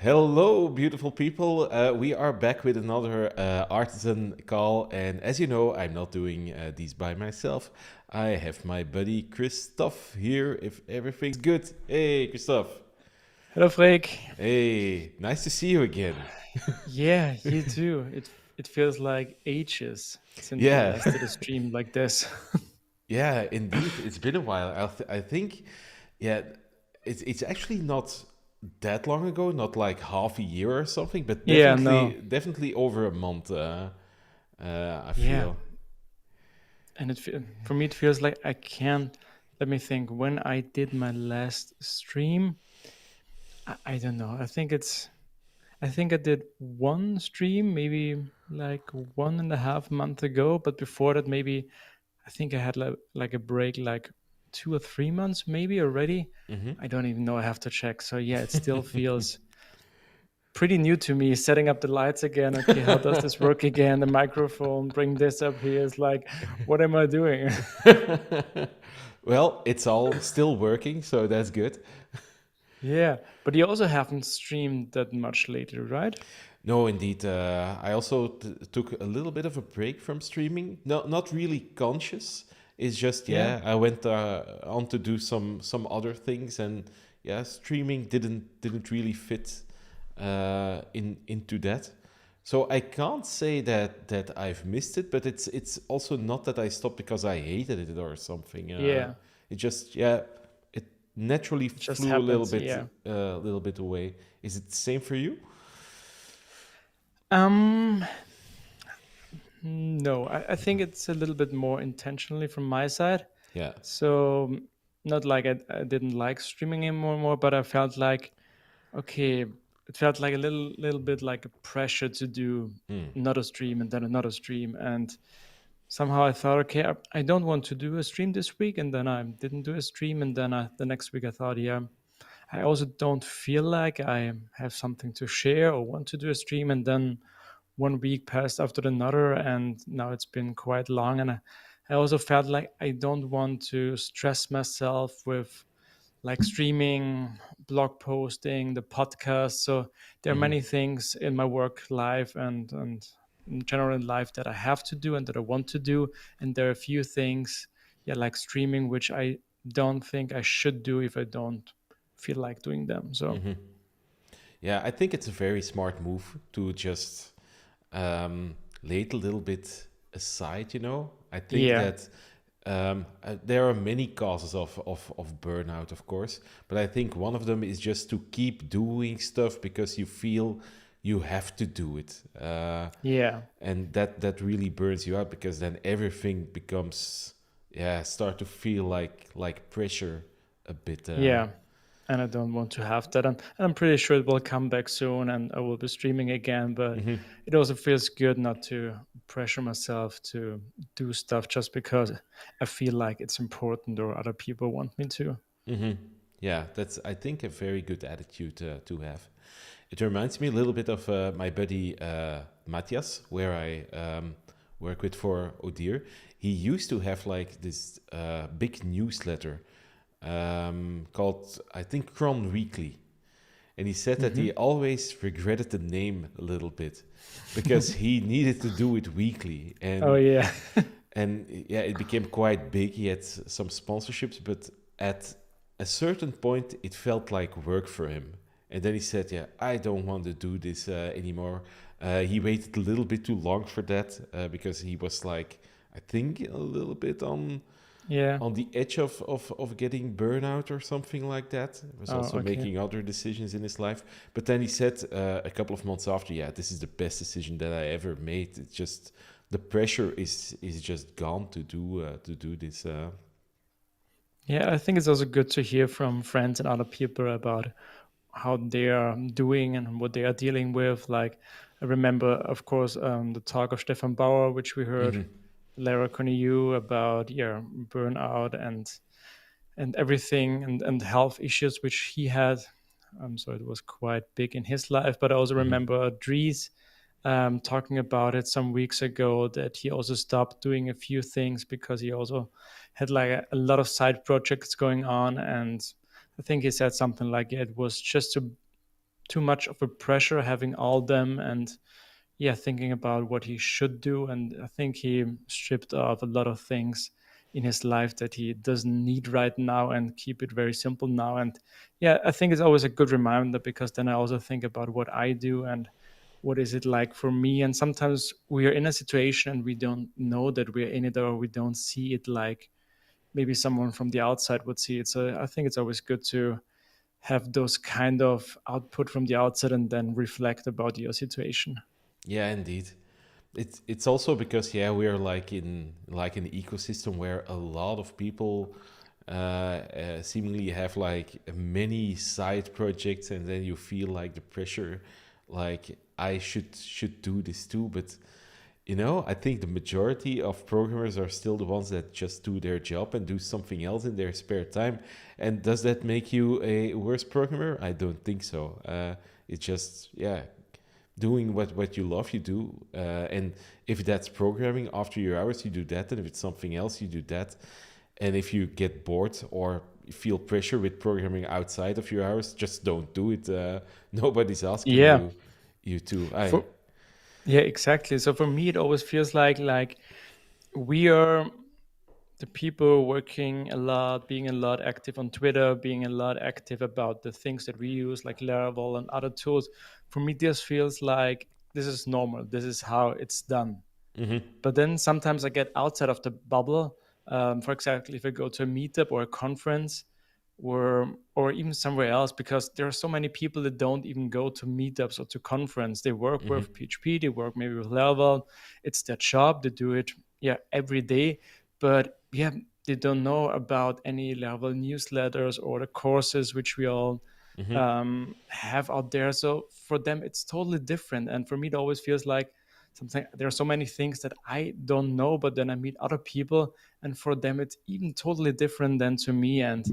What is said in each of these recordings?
Hello, beautiful people. We are back with another Artisan call. And as you know, I'm not doing these by myself. I have my buddy Christoph here if everything's good. Hey, Christoph. Hello, Freek. Hey, nice to see you again. Yeah, you too. It feels like ages since we Yeah, last did a stream like this. yeah, indeed. It's been a while. I think, yeah, it's actually not that long ago, not like half a year or something, but Yeah, no. definitely over a month. I Yeah, feel. and for me it feels like I can't. Let me think. When I did my last stream, I don't know. I think I did one stream maybe like 1.5 months ago, but before that maybe I think I had like a break like 2 or 3 months maybe already. I don't even know. I have to check. So yeah, it still feels pretty new to me, setting up the lights again. Okay, how does this work again? The microphone, bring this up here. Is like, what am I doing? Well, it's all still working, so that's good. Yeah, but you also haven't streamed that much lately, right? No, indeed. I also took a little bit of a break from streaming. No, not really conscious. It's just Yeah. I went on to do some other things, and yeah, streaming didn't really fit into that. So I can't say that I've missed it, but it's also not that I stopped because I hated it or something. Yeah, It just it naturally it just flew happens. Yeah. a little bit away. Is it the same for you? Um, no, I think it's a little bit more intentionally from my side. Yeah. So not like I didn't like streaming anymore, but I felt like okay, it felt like a little bit like a pressure to do another stream and then another stream, and somehow I thought, okay, I don't want to do a stream this week, and then I didn't do a stream, and then the next week I thought, yeah, I also don't feel like I have something to share or want to do a stream, and then one week passed after another, and now it's been quite long, and I also felt like I don't want to stress myself with like streaming, blog posting, the podcast. So there are many things in my work life and in general in life that I have to do and that I want to do. And there are a few things, yeah, like streaming, which I don't think I should do if I don't feel like doing them. So Yeah, I think it's a very smart move to just lay it a little bit aside, you know? I think yeah. that there are many causes of burnout, of course, but I think one of them is just to keep doing stuff because you feel you have to do it. Yeah. And that really burns you out because then everything becomes, start to feel like pressure a bit. Yeah. And I don't want to have that. And I'm pretty sure it will come back soon and I will be streaming again. But it also feels good not to pressure myself to do stuff just because I feel like it's important or other people want me to. Yeah, that's I think a very good attitude to have. It reminds me a little bit of my buddy Matthias, where I work with for Odir. He used to have like this big newsletter called I think Cron Weekly, and he said that he always regretted the name a little bit because he needed to do it weekly, Oh, yeah. and yeah, it became quite big. He had some sponsorships, but at a certain point, it felt like work for him. And then he said, "Yeah, I don't want to do this anymore." He waited a little bit too long for that because he was like, I think, a little bit Yeah. on the edge of getting burnout or something like that. He was Oh, also okay. making other decisions in his life. But then he said a couple of months after, yeah, this is the best decision that I ever made. It's just the pressure is just gone to do this. Yeah, I think it's also good to hear from friends and other people about how they are doing and what they are dealing with. Like, I remember, of course, the talk of Stefan Bauer, which we heard, Lara Corneliu about burnout and everything and health issues which he had. So it was quite big in his life. But I also remember Dries talking about it some weeks ago that he also stopped doing a few things because he also had like a lot of side projects going on. And I think he said something like it was just too much of a pressure having all them, and yeah, thinking about what he should do. And I think he stripped off a lot of things in his life that he doesn't need right now, and keep it very simple now. And yeah, I think it's always a good reminder, because then I also think about what I do and what is it like for me. And sometimes we are in a situation and we don't know that we're in it, or we don't see it like maybe someone from the outside would see it. So I think it's always good to have those kind of output from the outside and then reflect about your situation. Yeah, indeed. It's also because yeah, we are like an ecosystem where a lot of people seemingly have like many side projects, and then you feel like the pressure, like I should do this too. But you know, I think the majority of programmers are still the ones that just do their job and do something else in their spare time. And does that make you a worse programmer? I don't think so. It's just yeah, doing what you love, you do. And if that's programming after your hours, you do that. And if it's something else, you do that. And if you get bored or feel pressure with programming outside of your hours, just don't do it. Nobody's asking Yeah. you to. For yeah, exactly. So for me, it always feels like we are the people working a lot, being a lot active on Twitter, being a lot active about the things that we use, like Laravel and other tools. For me, this feels like this is normal. This is how it's done. Mhm, But then sometimes I get outside of the bubble. For example, if I go to a meetup or a conference, or even somewhere else, because there are so many people that don't even go to meetups or to conference. They work mhm, with PHP, they work maybe with Laravel. It's their job. They do it, yeah, every day. But yeah, they don't know about any Laravel newsletters or the courses which we all mhm, have out there. So for them, it's totally different. And for me, it always feels like something. There are so many things that I don't know, but then I meet other people, and for them, it's even totally different than to me. And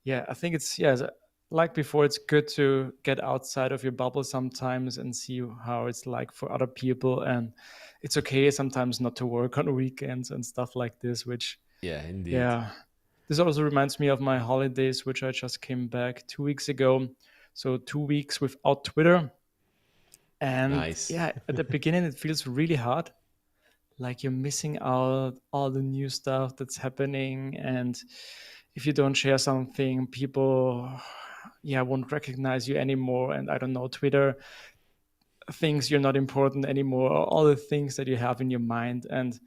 yeah, I think it's yeah, like before, it's good to get outside of your bubble sometimes and see how it's like for other people. And it's okay sometimes not to work on weekends and stuff like this, which yeah, indeed. yeah, this also reminds me of my holidays, which I just came back 2 weeks ago. So 2 weeks without Twitter. And Nice. yeah, at the beginning, it feels really hard. Like you're missing out all the new stuff that's happening. And if you don't share something, people, yeah, won't recognize you anymore. And I don't know, Twitter thinks you're not important anymore, all the things that you have in your mind. And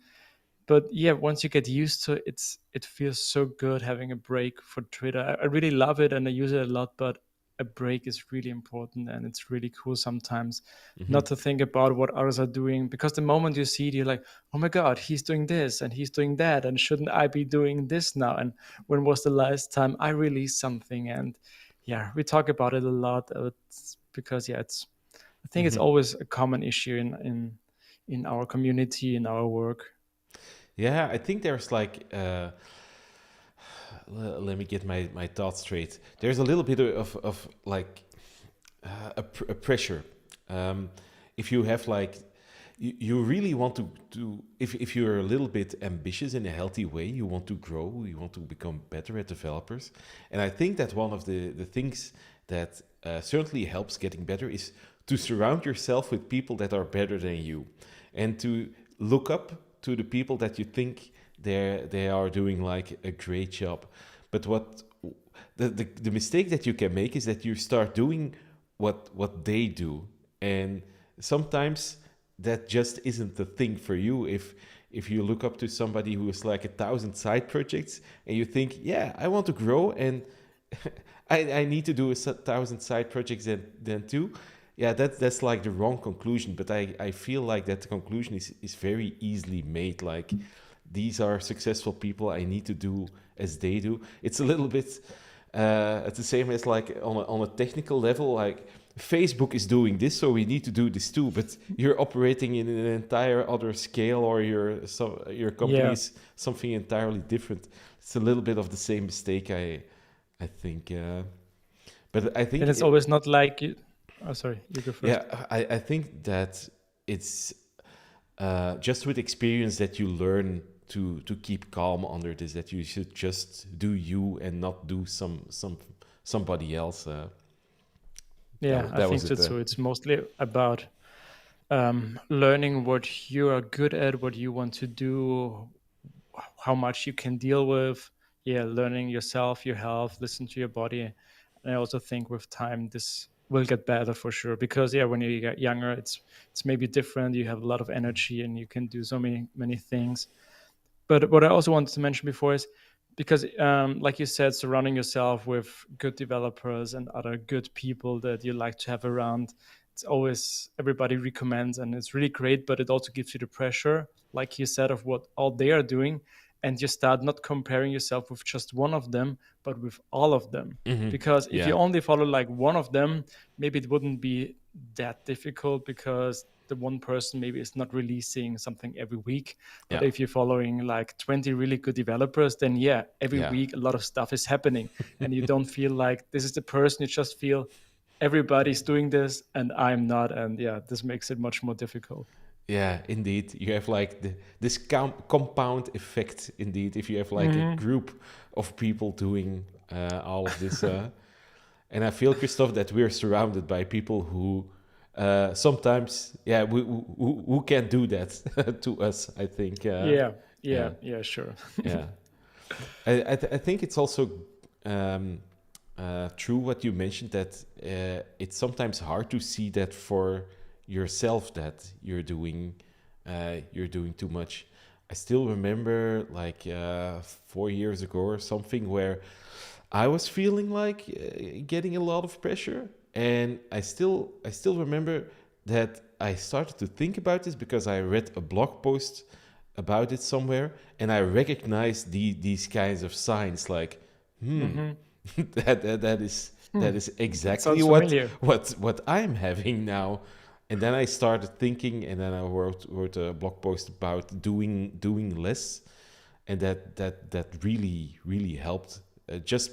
but yeah, once you get used to it, it feels so good having a break for Twitter. I really love it and I use it a lot, but a break is really important, and it's really cool sometimes Mhm, not to think about what others are doing, because the moment you see it, you're like, oh my god, he's doing this and he's doing that, and shouldn't I be doing this now? And when was the last time I released something? And yeah, we talk about it a lot. Because yeah, it's I think it's mhm. always a common issue in our community, in our work. Yeah, I think there's like let me get my thoughts straight. There's a little bit of like a pressure. Um, if you have like you really want to if you're a little bit ambitious in a healthy way, you want to grow, you want to become better at developers. And I think that one of the things that certainly helps getting better is to surround yourself with people that are better than you, and to look up to the people that you think they are doing like a great job. But what the mistake that you can make is that you start doing what they do, and sometimes that just isn't the thing for you. If you look up to somebody who has like 1,000 side projects and you think, yeah, I want to grow and I need to do 1,000 side projects then too. Yeah, that's like the wrong conclusion. But I feel like that conclusion is very easily made. Like these are successful people. I need to do as they do. It's a little bit it's the same as like on a technical level. Like Facebook is doing this, so we need to do this too. But you're operating in an entire other scale, or your company Yeah. is something entirely different. It's a little bit of the same mistake, I think. But I Then think, it's always not like you. Oh, sorry, you go first. yeah, I think that it's just with experience that you learn to keep calm under this. That you should just do you and not do somebody else. Yeah, I That was think so it. too. It's mostly about learning what you are good at, what you want to do, how much you can deal with. Yeah, learning yourself, your health, listen to your body. And I also think with time this will get better for sure. Because yeah, when you get younger, it's maybe different. You have a lot of energy and you can do so many things. But what I also wanted to mention before is because, like you said, surrounding yourself with good developers and other good people that you like to have around, it's always everybody recommends, and it's really great. But it also gives you the pressure, like you said, of what all they are doing, and you start not comparing yourself with just one of them, but with all of them. Hmm. Because if you Yeah, only follow like one of them, maybe it wouldn't be that difficult because the one person maybe is not releasing something every week. But yeah, if you're following like 20 really good developers, then yeah, every yeah. week a lot of stuff is happening. And you don't feel like this is the person, you just feel everybody's doing this and I'm not. And yeah, this makes it much more difficult. Yeah, indeed. You have like this compound effect, indeed, if you have like a Hmm. group of people doing all of this. And I feel, Christoph, that we're surrounded by people who sometimes, yeah, who can do that to us, I think. Yeah, Yeah, yeah, sure. yeah. I think it's also um, true what you mentioned that it's sometimes hard to see that for yourself that you're doing too much. I still remember like 4 years ago or something where I was feeling like getting a lot of pressure, and I still remember that I started to think about this because I read a blog post about it somewhere, and I recognized these kinds of signs like, Hmm. that is That exactly sounds familiar. what I'm having now. And then I started thinking, and then I wrote a blog post about doing less, and that really helped. Just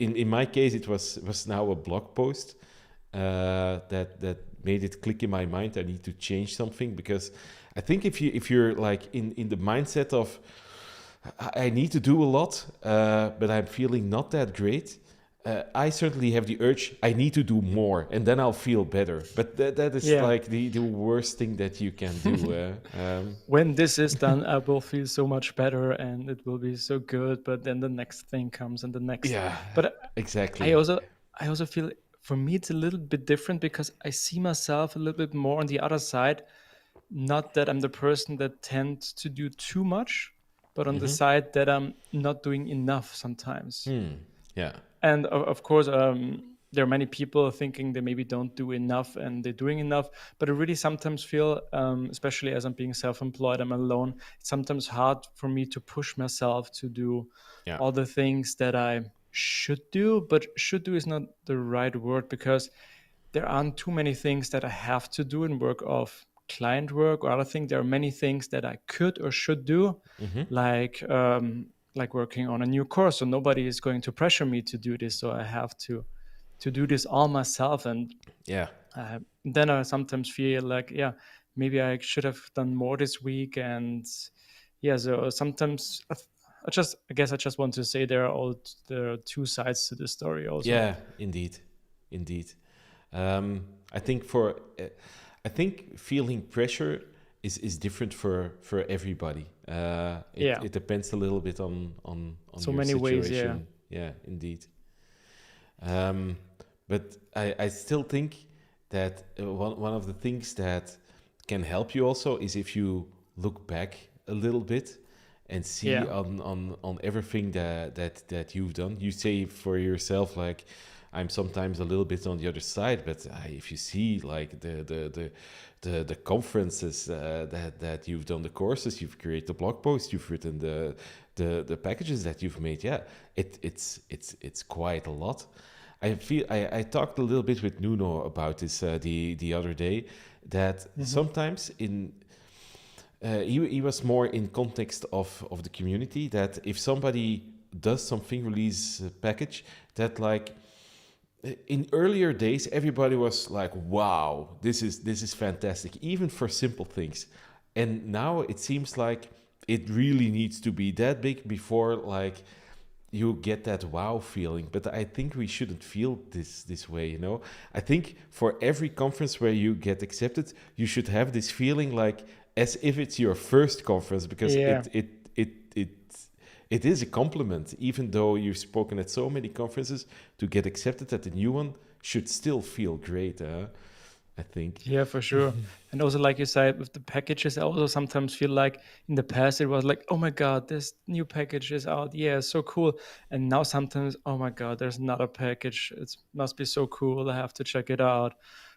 in my case, it was now a blog post that made it click in my mind. I need to change something because I think if you're like in the mindset of I need to do a lot, but I'm feeling not that great. I certainly have the urge. I need to do more, and then I'll feel better. But that is Yeah. like the worst thing that you can do. When this is done, I will feel so much better and it will be so good. But then the next thing comes and the next. Yeah, But I exactly. also I also feel for me it's a little bit different because I see myself a little bit more on the other side. Not that I'm the person that tends to do too much, but on the Hmm. side that I'm not doing enough sometimes. Yeah. And of course, there are many people thinking they maybe don't do enough and they're doing enough. But I really sometimes feel, especially as I'm being self-employed, I'm alone. It's sometimes hard for me to push myself to do Yeah. all the things that I should do. But should do is not the right word because there aren't too many things that I have to do in work of client work or other things. There are many things that I could or should do, Hmm. like working on a new course. So nobody is going to pressure me to do this. So I have to do this all myself. And Yeah. then I sometimes feel like, yeah, maybe I should have done more this week. And yeah, so sometimes I guess I just want to say there are two sides to the story also. Yeah. Indeed. Indeed. I think I think feeling pressure is different for everybody. It Yeah, it depends a little bit on so your many ways. Yeah. situation. Yeah, indeed. Um, but I still think that one of the things that can help you also is if you look back a little bit and see Yeah. on everything that you've done. You say for yourself like I'm sometimes a little bit on the other side, but if you see like the conferences that you've done, the courses you've created, the blog posts you've written, the packages that you've made, yeah, it's quite a lot. I feel I talked a little bit with Nuno about this the other day that Hmm. sometimes he was more in context of the community that if somebody does something, release a package that like in earlier days everybody was like wow, this is fantastic even for simple things, and now it seems like it really needs to be that big before like you get that wow feeling. But I think we shouldn't feel this way, you know. I think for every conference where you get accepted, you should have this feeling like as if it's your first conference, because Yeah. it it is a compliment, even though you've spoken at so many conferences. To get accepted at the new one should still feel great, I think. Yeah, for sure. And also, like you said, with the packages, I also sometimes feel like in the past it was like, oh my God, this new package is out. Yeah, so cool. And now sometimes, oh my God, there's another package. It must be so cool. I have to check it out.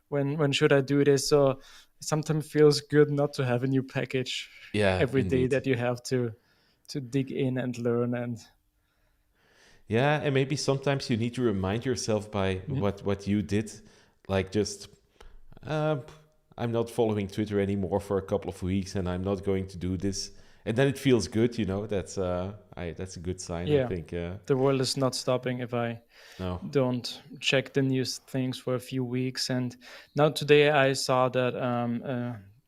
When should I do this? So it sometimes feels good not to have a new package Yeah, every day indeed. that you have to dig in and learn. And Yeah, and maybe sometimes you need to remind yourself by Mhm. what you did, like just uh, I'm not following Twitter anymore for a couple of weeks, and I'm not going to do this, and then it feels good, you know. That's a good sign, I Yeah, think. the world is not stopping if I No. don't check the news things for a few weeks. And now today I saw that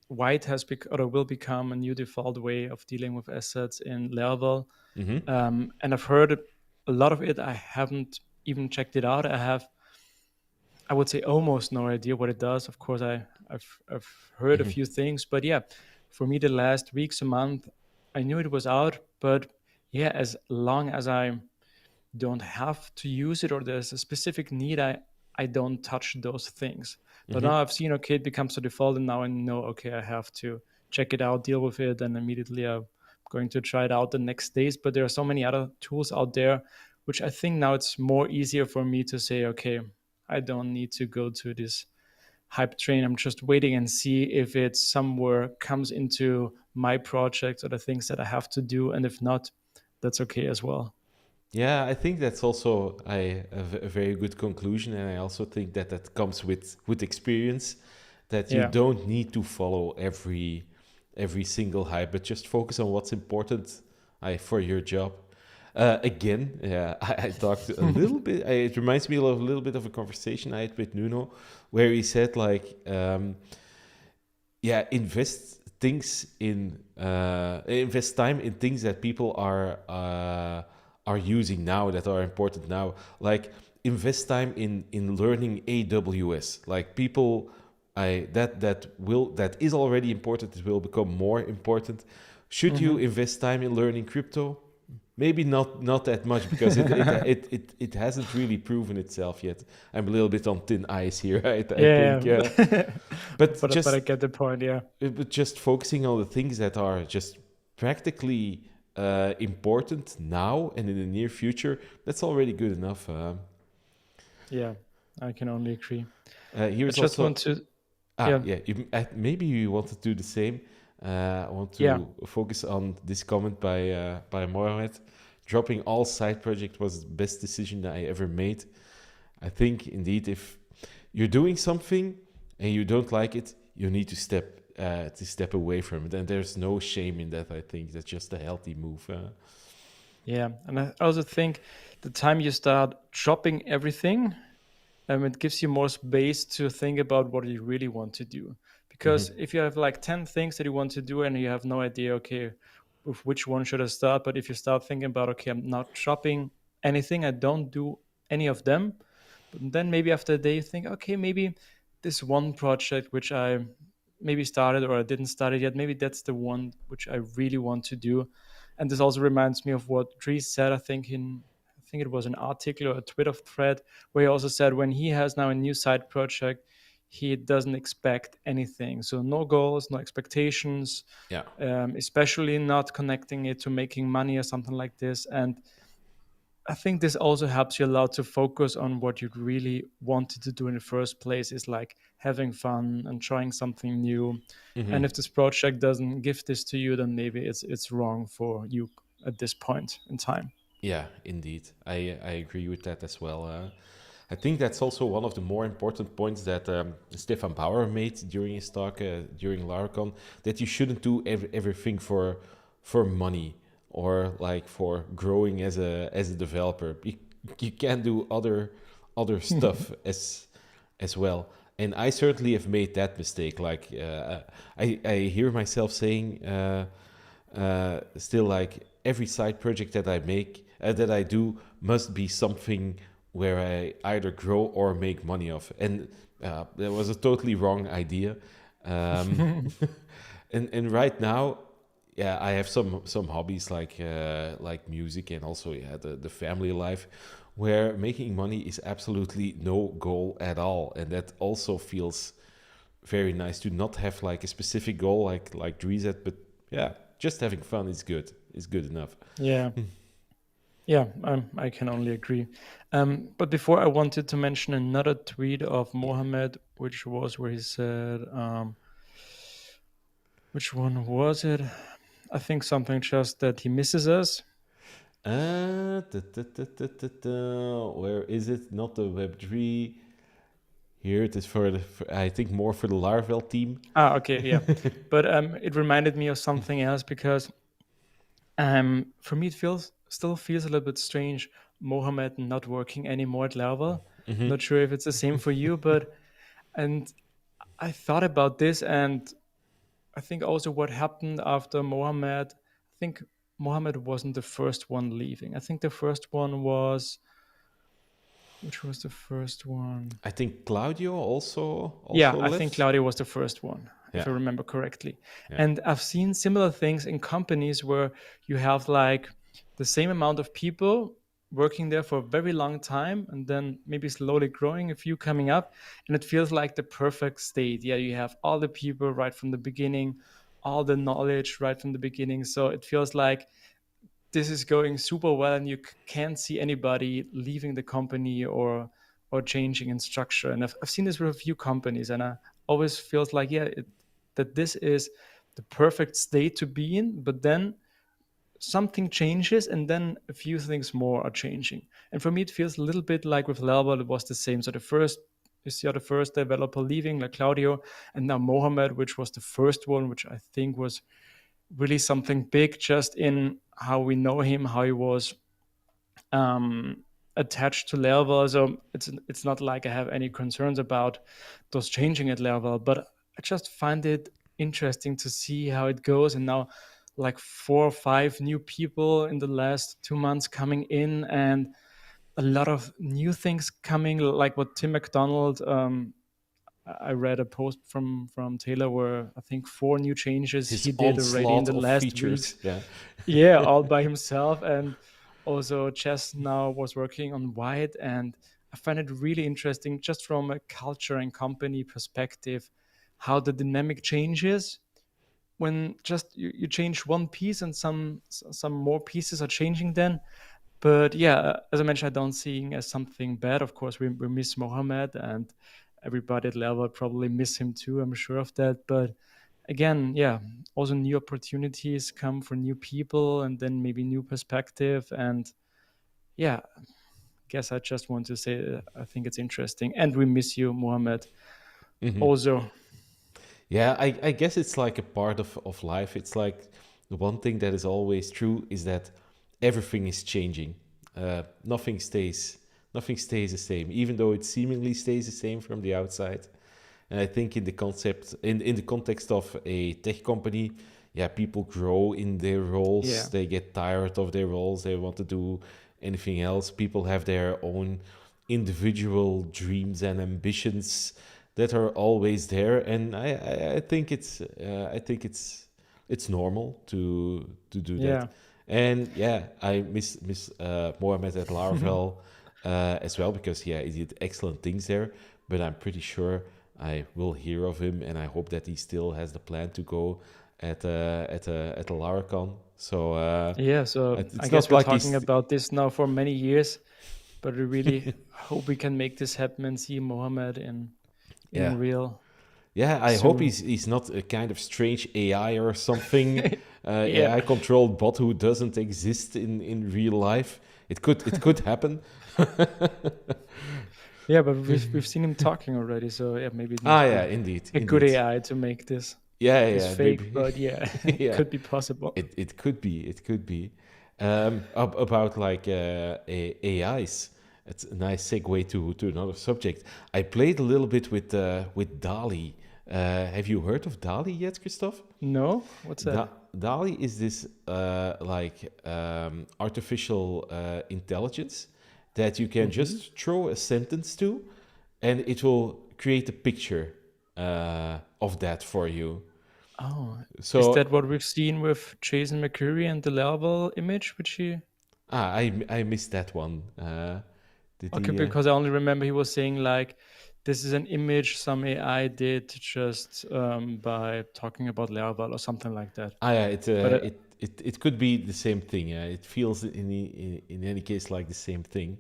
white or will become a new default way of dealing with assets in Laravel. Mm-hmm. And I've heard a lot of it. I haven't even checked it out. I would say almost no idea what it does. Of course, I've heard a Mm-hmm. few things, but yeah, for me the last weeks, a month, I knew it was out. But yeah, as long as I don't have to use it or there's a specific need, I don't touch those things. But Mm-hmm. now I've seen, okay, it becomes the default, and now I know, okay, I have to check it out, deal with it, and immediately I'm going to try it out the next days. But there are so many other tools out there which I think now it's more easier for me to say, okay, I don't need to go to this hype train. I'm just waiting and see if it somewhere comes into my projects or the things that I have to do, and if not, that's okay as well. Yeah, I think that's also a very good conclusion, and I also think that that comes with experience, that you Yeah. don't need to follow every single hype, but just focus on what's important for your job. Again, yeah, I talked a little bit. It reminds me of a little bit of a conversation I had with Nuno, where he said like, yeah, invest time in things that people are using now, that are important now. Like invest time in learning AWS. Like people, that is already important. It will become more important. Should you Mhm. invest time in learning crypto? Maybe not that much, because it hasn't really proven itself yet. I'm a little bit on thin ice here, I Yeah, think. But but I just get the point. Yeah, but just focusing on the things that are just practically important now and in the near future, that's already good enough. yeah, I can only agree. I Here's just also want to, yeah, yeah. Maybe you want to do the same. I want yeah, to focus on this comment by Mohamed. Dropping all side project was the best decision that I ever made. I think indeed, if you're doing something and you don't like it, you need to step away from it, and there's no shame in that. I think that's just a healthy move. yeah. And I also think the time you start dropping everything, it gives you more space to think about what you really want to do. Hmm. Because if you have like 10 things that you want to do and you have no idea, okay, with which one should I start? But if you start thinking about, okay, I'm not dropping anything, I don't do any of them. But then maybe after a day, you think, okay, maybe this one project which I maybe started or I didn't start it yet, maybe that's the one which I really want to do. And this also reminds me of what Dries said, I think it was an article or a Twitter thread where he also said when he has now a new side project, he doesn't expect anything. So no goals, no expectations, Yeah. especially not connecting it to making money or something like this. And I think this also helps you a lot to focus on what you really wanted to do in the first place, is like having fun and trying something new. Hmm. And if this project doesn't give this to you, then maybe it's wrong for you at this point in time. Yeah, indeed. I agree with that as well. I think that's also one of the more important points that Stefan Bauer made during his talk during Laracon, that you shouldn't do everything for money, or like for growing as a developer. You can do other stuff as well. And I certainly have made that mistake. Like I hear myself saying still, like every side project that I make, that I do must be something where I either grow or make money off. And that was a totally wrong idea. Um, and right now, yeah, I have some hobbies like music and also the family life, where making money is absolutely no goal at all, and that also feels very nice to not have like a specific goal like Dries said, but yeah, just having fun is good enough. Yeah. Yeah, I can only agree. But before, I wanted to mention another tweet of Yeah. Mohammed, which was where he said, which one was it? I think something just that he misses us. Where is it? Not the Web3. Here it is for I think more for the Laravel team. Ah, okay, yeah. But it reminded me of something else because for me it still feels a little bit strange. Mohammed not working anymore at Laravel. Not sure if it's the same for you, but and I thought about this, and I think also what happened after Mohammed. I think Mohammed wasn't the first one leaving. I think the first one was, which was the first one? I think Claudio Yeah, also I think left. Claudio was the first one, if Yeah, I remember correctly. yeah. And I've seen similar things in companies where you have like the same amount of people working there for a very long time and then maybe slowly growing, a few coming up, and it feels like the perfect state. Yeah, you have all the people right from the beginning, all the knowledge right from the beginning. So it feels like this is going super well, and you can't see anybody leaving the company or changing in structure. And I've seen this with a few companies, and I always feels like that this is the perfect state to be in. But then something changes, and then a few things more are changing. And for me, it feels a little bit like with Laravel, it was the same. So the first is the first developer leaving, like Claudio, and now Mohammed, which was the first one, which I think was really something big just in how we know him, how he was um, attached to Laravel. So it's not like I have any concerns about those changing at Laravel, but I just find it interesting to see how it goes. And now, like 4 or 5 new people in the last 2 months coming in, and a lot of new things coming, like what Tim McDonald. I read a post from Taylor where I think 4 new changes His he did already in onslaught the of last weeks. features. Yeah. Yeah, all by himself. And also Chess now was working on White, and I find it really interesting just from a culture and company perspective how the dynamic changes when just you change one piece and some more pieces are changing then. But yeah, as I mentioned, I don't see it as something bad. Of course, we miss Mohammed, and everybody at level probably miss him too. I'm sure of that. But again, yeah, also new opportunities come for new people, and then maybe new perspective. And yeah, guess I just want to say I think it's interesting, and we miss you, Mohammed. Also, Yeah, I guess it's like a part of life. It's like the one thing that is always true is that everything is changing. Nothing stays the same, even though it seemingly stays the same from the outside. And I think in the context of a tech company, yeah, people grow in their yeah, roles. They get tired of their roles. They want to do anything else. People have their own individual dreams and ambitions that are always there. And I think it's normal to do that. yeah, And yeah, I miss Mohamed at Laravel as well, because yeah, he did excellent things there. But I'm pretty sure I will hear of him, and I hope that he still has the plan to go at a Laracon. So yeah. So I it's guess not we're like talking he's about this now for many years, but we really hope we can make this happen and see Mohammed yeah. in real Yeah, I hope soon. he's not a kind of strange AI or something, Yeah. AI controlled bot who doesn't exist in real life. It could happen. Yeah, but we've seen him talking already, so yeah, maybe it Ah, must yeah, be indeed, a good indeed. AI to make Yeah, this yeah, fake. maybe. But yeah, it Yeah, could be possible. it could be, it could be. About like AIs, it's a nice segue to another subject. I played a little bit with DALI Have you heard of DALI yet, Christophe? No, what's that? DALI is this artificial intelligence that you can Hmm. just throw a sentence to, and it will create a picture of that for you. Oh, is So that what we've seen with Jason McCurry and the Laravel image, which he? I missed that one. Did Okay, he? because I only remember he was saying like, this is an image some AI did just by talking about Laravel or something like that. Yeah, But it could be the same thing. It feels in any case like the same thing.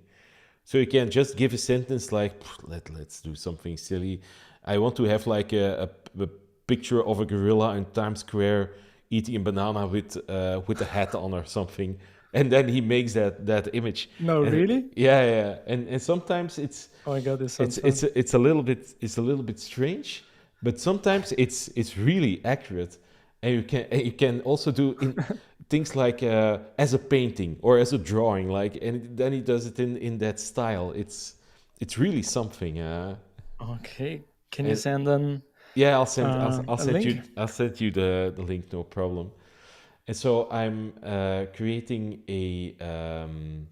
So you can just give a sentence like, let's do something silly. I want to have like a picture of a gorilla in Times Square eating a banana with a hat on or something, and then he makes that image. no, And really? yeah, and sometimes Oh my god, this it's sounds it's fun. it's a little bit strange, but sometimes it's really accurate, and you can also do in things like as a painting or as a drawing, like, and then he does it in that style. It's really something. Okay, can you And send an yeah, I'll a send link? you the link, no problem. And so I'm creating an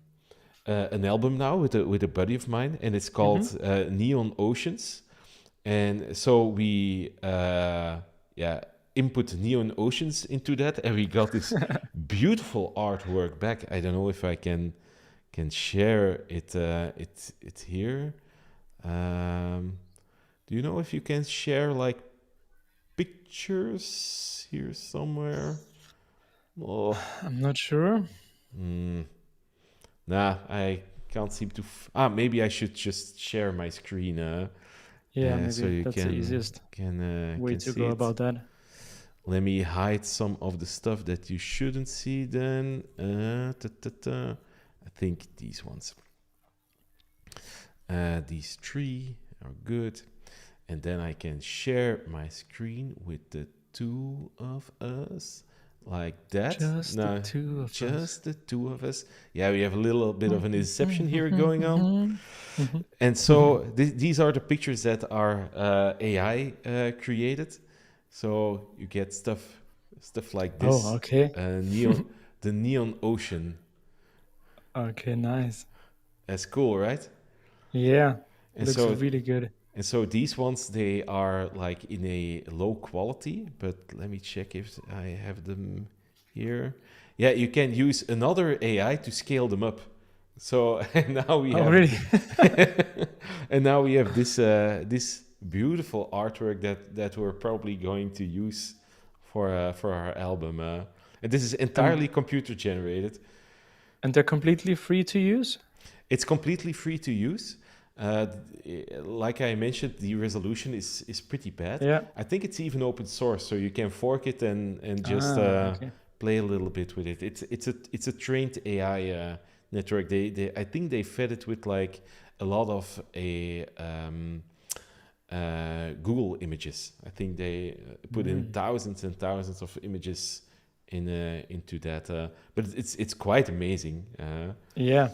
album now with a buddy of mine, and it's called Hmm. Neon Oceans. And so we yeah input Neon Oceans into that, and we got this beautiful artwork back. I don't know if I can share it here. Um, do you know if you can share like pictures here somewhere? Oh, I'm not sure. hmm. Nah, I can't seem to. Maybe I should just share my screen, Yeah, so maybe you that's the easiest way can to see go it. about that. Let me hide some of the stuff that you shouldn't see. Then, I think these ones, these three are good, and then I can share my screen with the two of us like that. Just the No, two of us. just the two of us. Yeah, we have a little bit of an inception here going on. Mhm. And so these are the pictures that are AI created. So you get stuff like Oh, this, okay. neon, the neon ocean. Okay, nice. That's cool, right? Yeah, And looks so really good. and so these ones, they are like in a low quality. But let me check if I have them here. Yeah, you can use another AI to scale them up. So and now we Oh, have really? and now we have this beautiful artwork that we're probably going to use for our album. And this is And entirely computer generated. they're completely free to use? It's completely free to use. Uh, like I mentioned, the resolution is pretty bad. Yeah. I think it's even open source, so you can fork it and just Ah, okay. play a little bit with it. It's a trained AI network. They I think they fed it with like a lot of Google images. I think they put in Mm. thousands and thousands of images into that. But it's quite amazing. Yeah.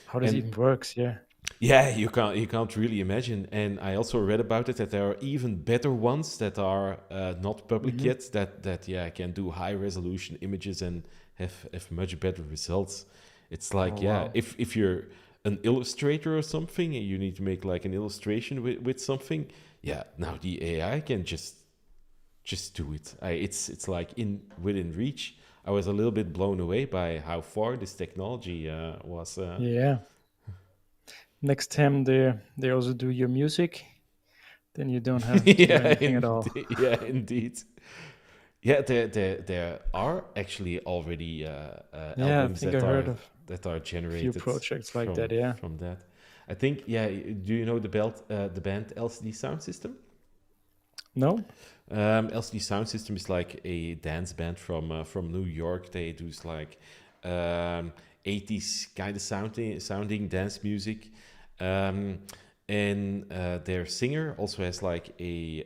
How this And even works? Yeah. yeah, you can't really imagine. And I also read about it that there are even better ones that are not public Hmm. yet. That yeah can do high resolution images and have much better results. It's Oh, like yeah, wow. if you're an illustrator or something and you need to make like an illustration with something, yeah, now the AI can just do it. It's like in within reach. I was a little bit blown away by how far this technology was. Yeah. Next time they also do your music, then you don't have to do Yeah, anything at all. indeed. Yeah, there are actually already Yeah, I albums think I heard of that are a few generated projects like that. Yeah. from that. I think yeah. Do you know the band LCD Sound System? No? LCD Sound System is like a dance band from New York. They do like um, 80s kind of sounding dance music. Um, and their singer also has like a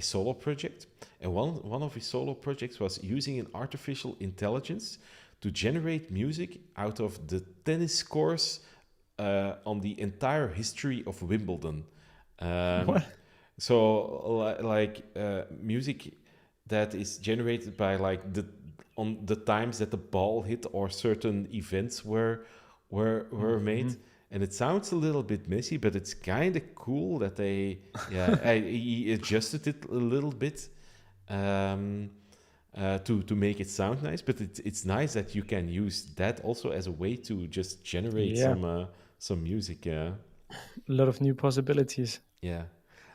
solo project. And one of his solo projects was using an artificial intelligence to generate music out of the tennis scores on the entire history of Wimbledon. Um, What? So like music that is generated by like the on the times that the ball hit or certain events were made, Mhm. and it sounds a little bit messy, but it's kind of cool that they he adjusted it a little bit um, to make it sound nice. But it's nice that you can use that also as a way to just generate Yeah, some music. a lot of new possibilities. Yeah.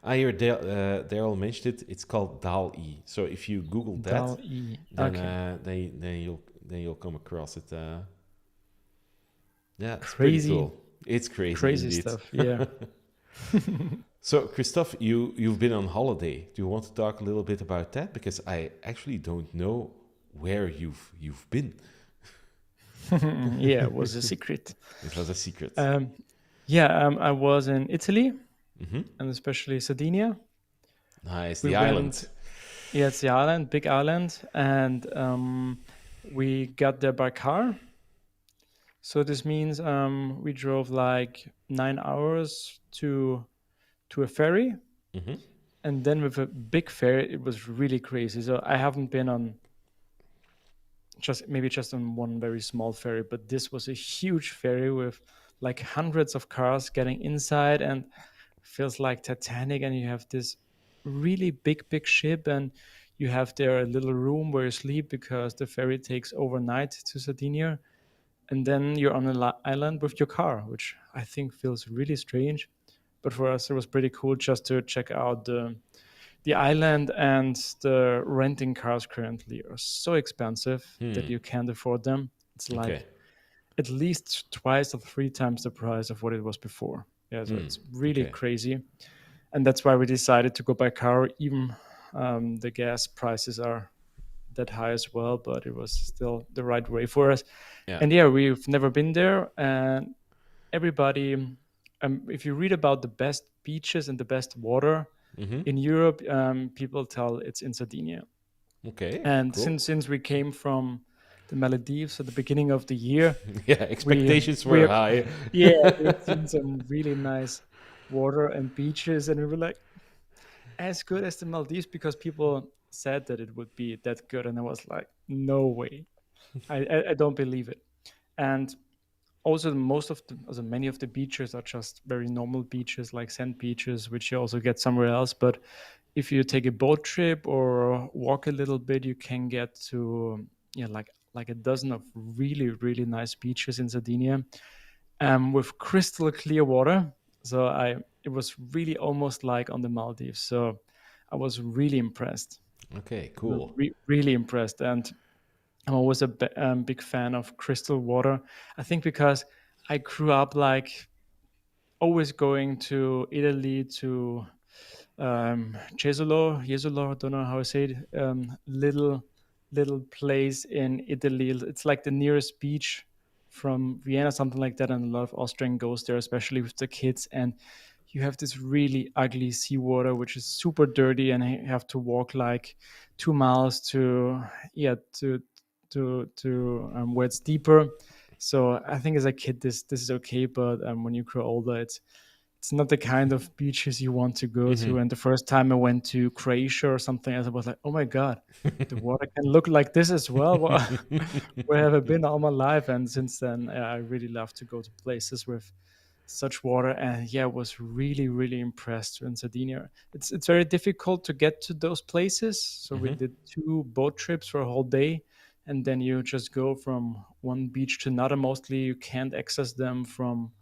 I hear Daryl mentioned it. It's called DAL-E. So if you Google that, Dal E. then Okay. you'll come across it. Yeah, it's pretty Crazy, cool. It's crazy crazy indeed. stuff. Yeah. So Christophe, you've been on holiday. Do you want to talk a little bit about that? Because I actually don't know where you've been. Yeah, it was a secret. It was a secret. Um, yeah, I was in Italy Hmm. and especially Sardinia. Nice, We the went, island. yeah, it's the island, big island, and we got there by car. So this means we drove like 9 hours to a ferry, Hmm. and then with a big ferry, it was really crazy. So I haven't been on just on one very small ferry, but this was a huge ferry with like hundreds of cars getting inside, and feels like Titanic. And you have this really big ship, and you have there a little room where you sleep because the ferry takes overnight to Sardinia, and then you're on an island with your car, which I think feels really strange. But for us, it was pretty cool just to check out the island. And the renting cars currently are so expensive that Hmm. you can't afford them. It's Okay. like at least twice or three times the price of what it was before. Yeah, so Hmm. it's really Okay. crazy. And that's why we decided to go by car. Even the gas prices are that high as well, but it was still the right way for us. Yeah. And yeah, we've never been there. And everybody, if you read about the best beaches and the best water Hmm. in Europe, people tell it's in Sardinia. Okay. And Cool. since we came from the Maldives at the beginning of the year, Yeah. we Expectations we were high. yeah, we've seen some really nice water and beaches, and we were like, as good as the Maldives, because people said that it would be that good, and I was like, no way, I don't believe it. And also most of the also many of the beaches are just very normal beaches, like sand beaches, which you also get somewhere else. But if you take a boat trip or walk a little bit, you can get to, yeah, like a dozen of really nice beaches in Sardinia, with crystal clear water. So I it was really almost like on the Maldives. So I was really impressed, Okay. Cool. really impressed. And I'm always a big fan of crystal water. I think because I grew up like always going to Italy to Jesolo, don't know how I say it, little place in Italy. It's like the nearest beach from Vienna, something like that, and a lot of Austrian goes there, especially with the kids. And you have this really ugly seawater, which is super dirty, and you have to walk like 2 miles to yeah to where it's deeper. So I think as a kid, this is okay, but when you grow older, it's not the kind of beaches you want to go Hmm. to. And the first time I went to Croatia or something else, I was like, oh my God, the water can look like this as well. Where have I been all my life? And since then, I really love to go to places with such water. And yeah, I was really impressed in Sardinia. It's very difficult to get to those places. So we Hmm. did 2 boat trips for a whole day. And then you just go from one beach to another. Mostly you can't access them from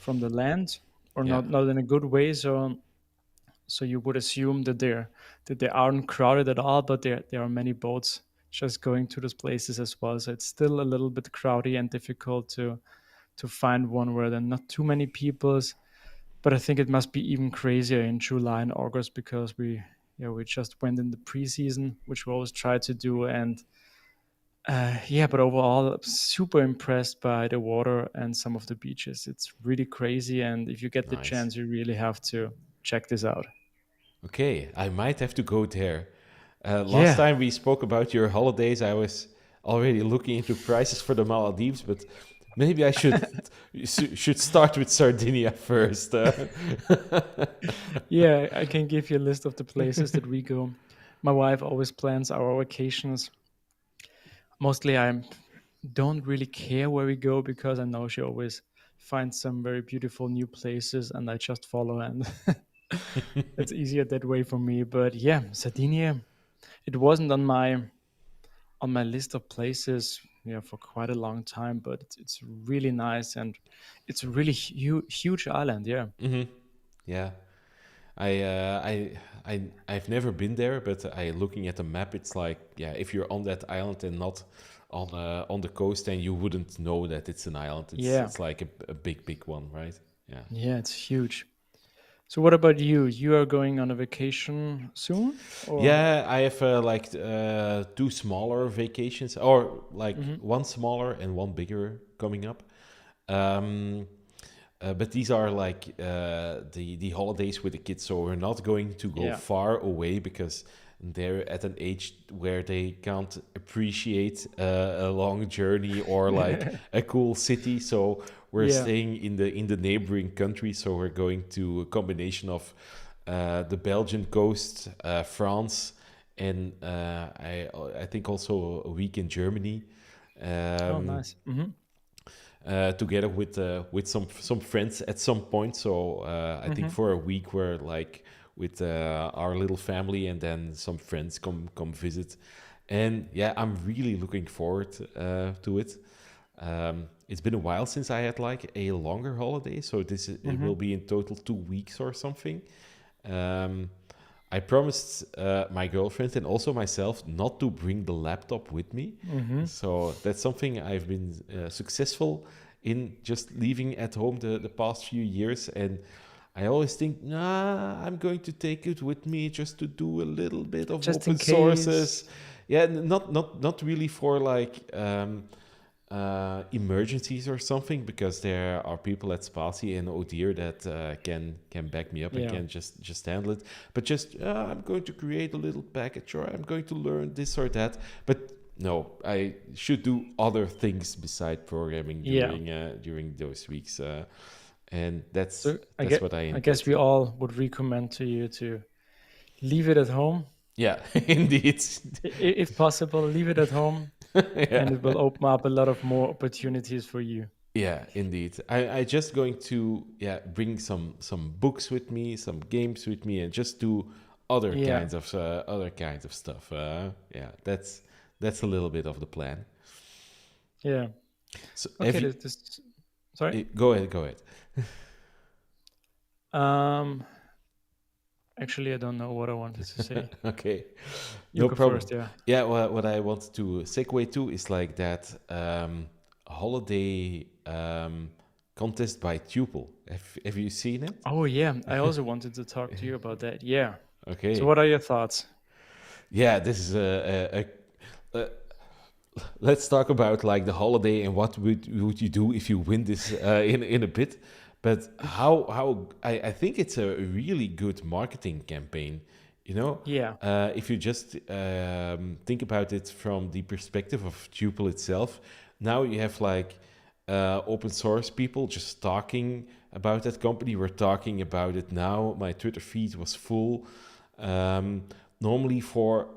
the land, or Yeah. not in a good way. So you would assume that they aren't crowded at all, but there are many boats just going to those places as well. So it's still a little bit crowded and difficult to find one where there are not too many peoples. But I think it must be even crazier in July and August, because we just went in the preseason, which we always try to do. And yeah, but overall, I'm super impressed by the water and some of the beaches. It's really crazy, and if you get the Nice. chance, you really have to check this out. Okay, I might have to go there. Last Yeah, time we spoke about your holidays, I was already looking into prices for the Maldives, but Maybe I should start with Sardinia first. Yeah, I can give you a list of the places that we go. My wife always plans our vacations. Mostly I don't really care where we go because I know she always finds some very beautiful new places and I just follow, and it's easier that way for me. But yeah, Sardinia, it wasn't on my list of places, yeah, for quite a long time, but it's really nice, and it's a really huge island. Yeah. Hmm. Yeah, I've never been there, but I looking at the map, it's like, yeah, if you're on that island and not on the coast, then you wouldn't know that it's an island. Yeah. It's like a big one, right? Yeah. Yeah, it's huge. So what about you? You are going on a vacation soon, or? Yeah, I have like two smaller vacations, or like Hmm. one smaller and one bigger coming up. Um, but these are like the holidays with the kids, so we're not going to go Yeah. far away because they're at an age where they can't appreciate a long journey or like a cool city. So we're Yeah. staying in the neighboring country. So we're going to a combination of the Belgian coast, France, and I think also a week in Germany. Oh, Um, nice. Hmm. Together with some friends at some point. So I think Hmm. for a week we're like with our little family, and then some friends come visit. And yeah, I'm really looking forward to it. It's been a while since I had like a longer holiday, so it Hmm. will be in total 2 weeks or something. Um, I promised my girlfriend and also myself not to bring the laptop with me. Hmm. So that's something I've been successful in, just leaving at home the past few years. And I always think, nah, I'm going to take it with me just to do a little bit of Just in open case. sources. Yeah, not really for like emergencies or something, because there are people at Spasi and Odir that can back me up and Yeah. can just handle it. But just I'm going to create a little package, or I'm going to learn this or that. But no, I should do other things beside programming Yeah. during those weeks, and So that's what I I guess intend. we all would recommend to you to leave it at home. Yeah, indeed. If possible, leave it at home, and it Yeah. will open up a lot of more opportunities for you. Yeah, indeed. I just going to, yeah, bring some books with me, some games with me, and just do Yeah. other kinds of stuff. Yeah, that's a little bit of the plan. Yeah. So have Okay. you Sorry. go ahead, go ahead. Um. Actually, I don't know what I wanted to say. Okay, You no go problem. first. Yeah. Yeah, what I want to segue to is like that holiday contest by Tuple. Have you seen it? Oh yeah. I also wanted to talk to you about that. Yeah. So, Okay. what are your thoughts? Yeah, this is a let's talk about like the holiday and what would you do if you win this in a bit. But how I think it's a really good marketing campaign. You know, Yeah. if you just think about it from the perspective of Tuple itself, now you have like open source people just talking about that company. We're talking about it now. My Twitter feed was full. Um, Normally for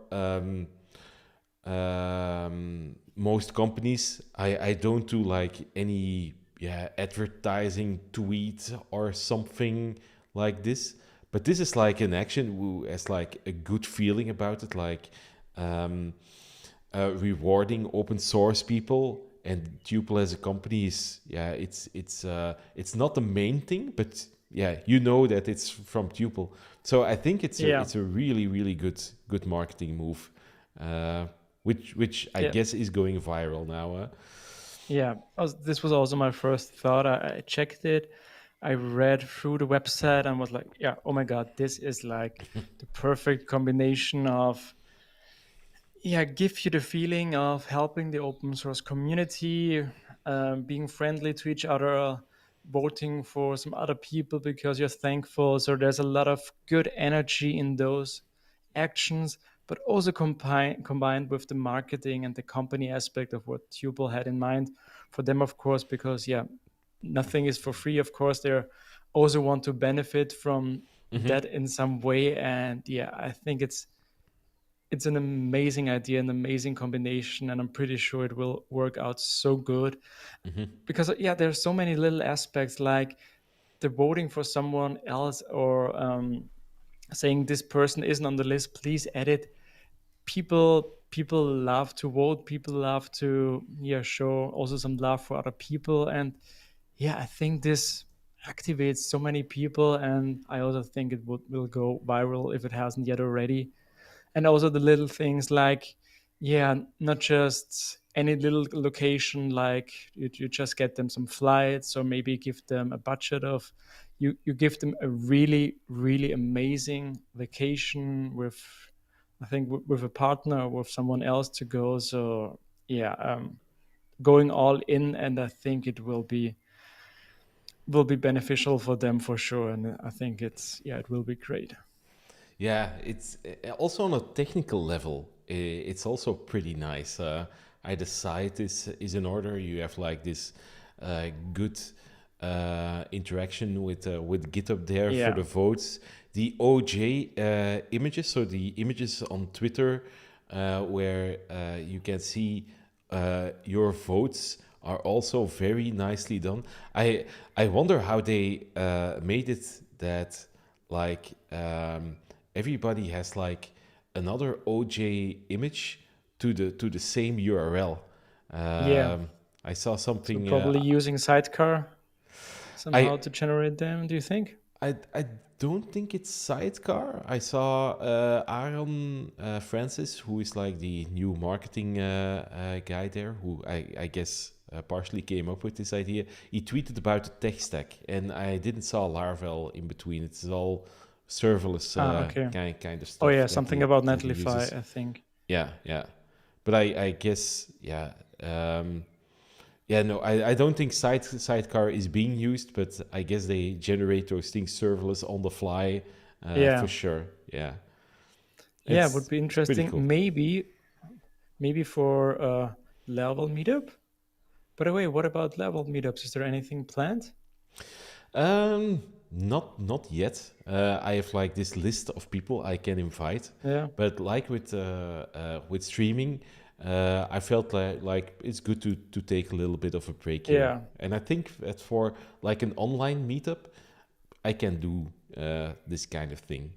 most companies, I don't do like any, yeah, advertising tweet or something like this. But this is like an action who has like a good feeling about it, like um, rewarding open source people. And Tuple as a company is, yeah, it's not the main thing, but yeah, you know that it's from Tuple. So I think Yeah. it's a really good marketing move, uh, which I Yeah. guess is going viral now. Yeah. This was also my first thought. I checked it. I read through the website and was like, yeah, oh my God, this is like the perfect combination of, yeah, give you the feeling of helping the open source community, being friendly to each other, voting for some other people because you're thankful. So there's a lot of good energy in those actions, but also combined with the marketing and the company aspect of what Tuple had in mind for them, of course, because yeah, nothing is for free. Of course, they also want to benefit from Mm-hmm. that in some way, and yeah, I think it's an amazing idea, an amazing combination, and I'm pretty sure it will work out so good Mm-hmm. because yeah, there's so many little aspects like the voting for someone else or saying this person isn't on the list, please edit. People love to vote. People love to yeah show also some love for other people, and yeah, I think this activates so many people, and I also think it will go viral if it hasn't yet already. And also the little things like yeah, not just any little location like you just get them some flights or maybe give them a budget of you give them a really amazing vacation with I think with a partner or with someone else to go. So yeah, going all in, and I think it will be beneficial for them for sure, and I think it's yeah, it will be great. Yeah, it's also on a technical level. It's also pretty nice. The site is in order. You have like this good interaction with GitHub there for Yeah, the votes. The OJ images, so the images on Twitter where you can see your votes are also very nicely done. I wonder how they made it that like everybody has like another OJ image to the same URL. yeah. I saw So something. probably using Sidecar I somehow to generate them. Do you think? I don't think it's Sidecar. I saw Aaron Francis, who is like the new marketing guy there, who I guess partially came up with this idea. He tweeted about the tech stack, and I didn't saw Laravel in between. It's all serverless Ah, okay. kind of Oh stuff yeah, something about that he Netlify, uses. I think. Yeah, yeah. But I guess yeah. Yeah, no, I don't think Sidecar is being used, but I guess they generate those things serverless on the fly for Yeah, sure. Yeah, yeah, would be it's pretty interesting. cool. Maybe for level meetup. By the way, what about level meetups? Is there anything planned? Not yet. I have like this list of people I can invite, Yeah, but like with streaming, I felt like it's good to take a little bit of a break here. yeah, And I think that for like an online meetup, I can do this kind of thing.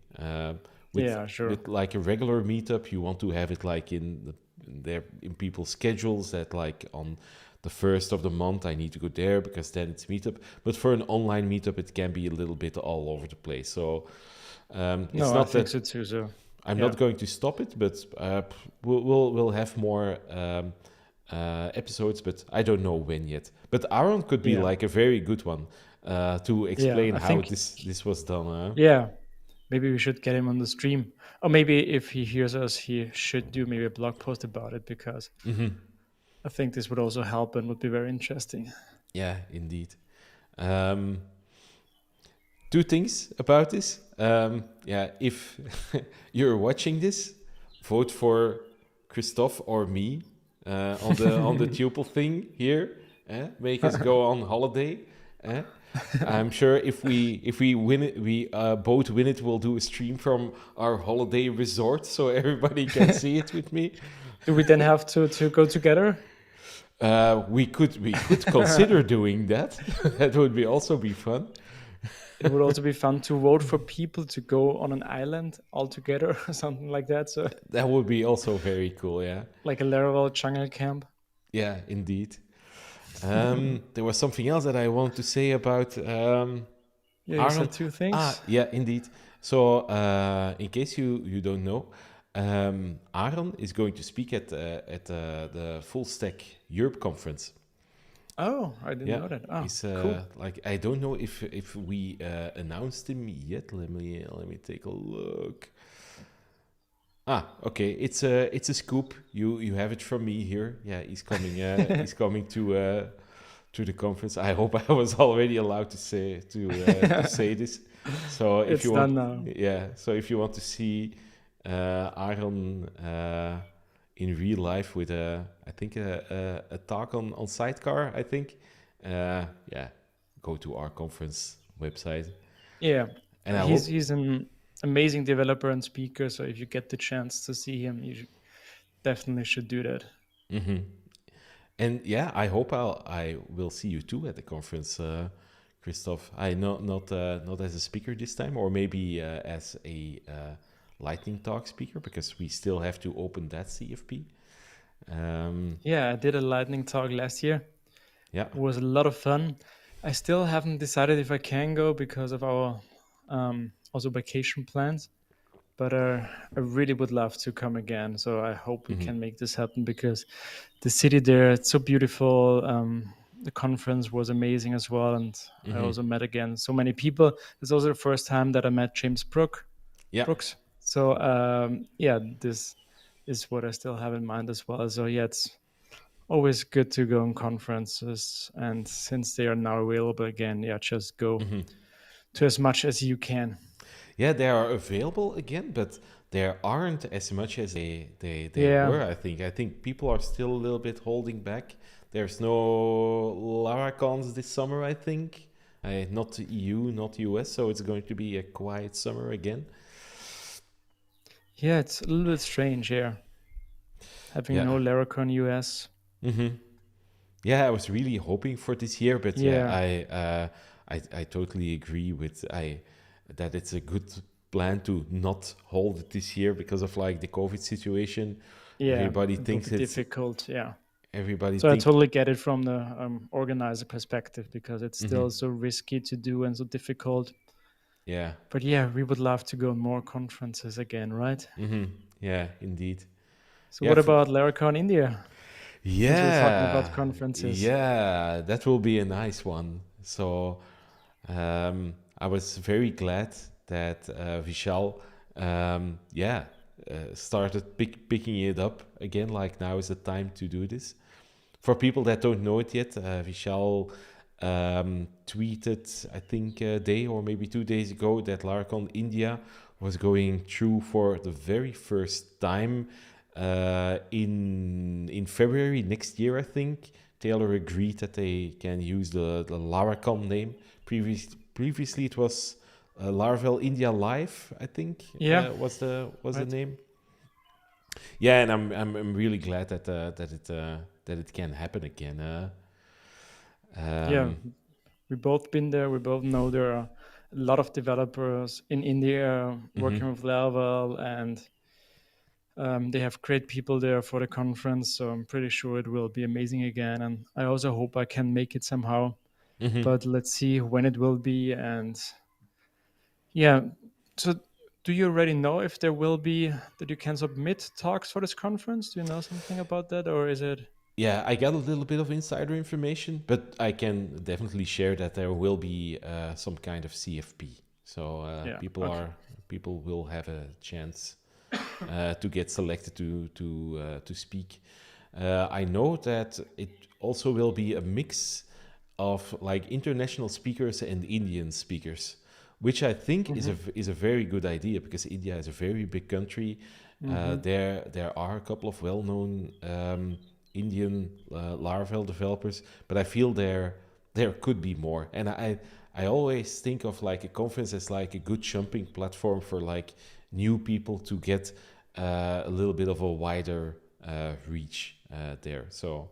yeah, sure. With like a regular meetup, you want to have it like in people's schedules that like on the first of the month I need to go there because then it's meetup. But for an online meetup, it can be a little bit all over the place. So it's No, I not think that so too. So I'm yeah, not going to stop it, but we'll have more episodes, but I don't know when yet. But Aaron could be yeah, like a very good one to yeah. explain I how think this was done. yeah. Maybe we should get him on the stream, or maybe if he hears us, he should do maybe a blog post about it because I think this would also help and would be very interesting. Yeah, indeed. Um, Two things about this. Yeah, if you're watching this, vote for Christophe or me on the Tuple thing here. Make us go on holiday. Eh? I'm sure if we win it, we both win it. We'll do a stream from our holiday resort so everybody can see it with me. Do we then have to go together? We could consider doing that. That would be also be fun. It would also be fun to vote for people to go on an island all together or something like that. So That would be also very cool. Yeah. like a Laravel jungle camp. Yeah, indeed. There was something else that I wanted to say about Yeah, you Aaron. said two Ah, things. yeah, indeed. So, in case you don't know, Aaron is going to speak at the Full Stack Europe conference. Oh, I didn't Yeah, know that. Oh, he's cool. like I don't know if we announced him yet. Let me take a look. Ah, okay. It's a scoop. You have it from me here. Yeah, he's coming. He's coming to the conference. I hope I was already allowed to say this. So if It's you want, done now. yeah. So if you want to see Aaron in real life with I think a talk on Sidecar. I think, yeah, go to our conference website, Yeah, and I he's hope. he's an amazing developer and speaker. So if you get the chance to see him, definitely should do that. Hmm. And yeah, I hope I will see you too at the conference, Christoph. I not as a speaker this time, or maybe as a lightning talk speaker, because we still have to open that CFP. Yeah, I did a lightning talk last year. Yeah. It was a lot of fun. I still haven't decided if I can go because of our also vacation plans. But I really would love to come again. So I hope we Hmm. can make this happen because the city there, it's so beautiful. The conference was amazing as well, and I Hmm. also met again so many people. It's also the first time that I met James Yeah. Brooks. So yeah, this is what I still have in mind as well. So yeah, it's always good to go on conferences, and since they are now available again, yeah, just go Hmm. to as much as you can. Yeah, they are available again, but there aren't as much as they Yeah, were. I think people are still a little bit holding back. There's no Laracons this summer. I think, not EU, not US, so it's going to be a quiet summer again. yeah, it's a little bit strange here having Yeah. no Laracon US. Hmm. Yeah, I was really hoping for this year, but yeah, Yeah, I totally agree with I that it's a good plan to not hold it this year because of like the COVID situation. yeah, Everybody it will thinks be it's difficult. Yeah. everybody So I think totally get it from the organizer perspective because it's hmm. still so risky to do and so difficult. Yeah. But yeah, we would love to go on more conferences again, right? Hmm. Yeah, indeed. So Yeah, what about Laracon India? Since we're talking about yeah, conferences. yeah, that will be a nice one. So I was very glad that Vishal, yeah, started picking it up again. Like now is the time to do this. For people that don't know it yet, Vishal tweeted, I think a day or maybe 2 days ago, that Laracon India was going through for the very first time in February next year, I think. Taylor agreed that they can use the Laracon name. Previously, it was Laravel India Live, I think, Yeah, was the right. name. Yeah, and I'm really glad that it can happen again. Yeah, Um, we both been there. We both know there are a lot of developers in India mhm, working with Laravel, and they have great people there for the conference. So I'm pretty sure it will be amazing again. And I also hope I can make it somehow. mhm. But let's see when it will be. And yeah, so do you already know if there will be that you can submit talks for this conference? Do you know something about that, or is it? Yeah, I got a little bit of insider information, but I can definitely share that there will be some kind of CFP. So Yeah. Okay. people will have a chance to get selected to speak. I know that it also will be a mix of like international speakers and Indian speakers, which I think Mm-hmm. is a very good idea because India is a very big country. Mm-hmm. There are a couple of well known Indian Laravel developers, but I feel there could be more. And I always think of like a conference as like a good jumping platform for like new people to get a little bit of a wider reach there. So